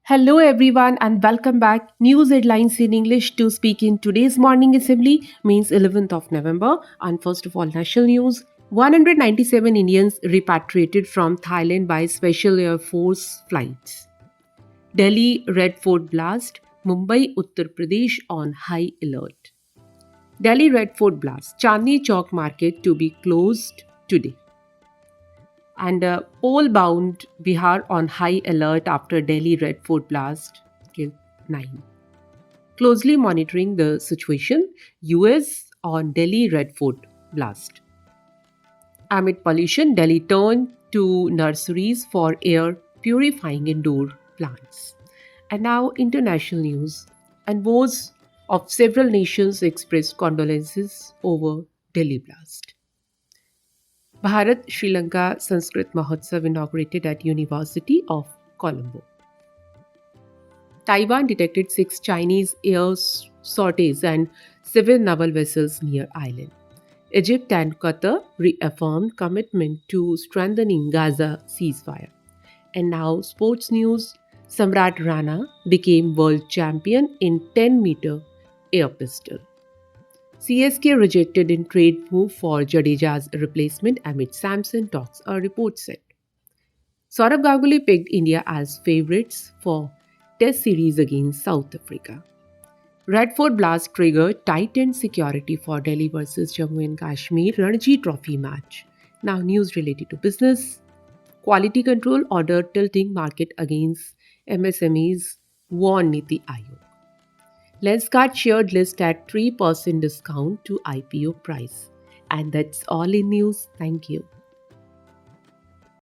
Hello, everyone, and welcome back. News headlines in English to speak in today's morning assembly means 11th of November. And first of all, national news 197 Indians repatriated from Thailand by Special Air Force flights. Delhi Red Fort blast, Mumbai, Uttar Pradesh on high alert. Delhi Red Fort blast, Chandni Chowk market to be closed today. And pole bound Bihar on high alert after Delhi Red Fort blast killed 9. Closely monitoring the situation, US on Delhi Red Fort blast. Amid pollution, Delhi turned to nurseries for air purifying indoor plants. And now, international news. Envoys of several nations expressed condolences over Delhi blast. Bharat Sri Lanka Sanskrit Mahotsav inaugurated at University of Colombo. Taiwan detected 6 Chinese air sorties and 7 naval vessels near island. Egypt and Qatar reaffirmed commitment to strengthening Gaza ceasefire. And now sports news. Samrat Rana became world champion in 10-meter air pistol. CSK rejected in trade move for Jadeja's replacement amid Samson talks, a report said. Saurabh Ganguly picked India as favourites for Test series against South Africa. Red Fort blast triggered tightened security for Delhi versus Jammu and Kashmir Ranji Trophy match. Now news related to business. Quality control order tilting market against MSMEs, warned Niti Aayog. Lenskart shared list at 3% discount to IPO price. And that's all in news. Thank you.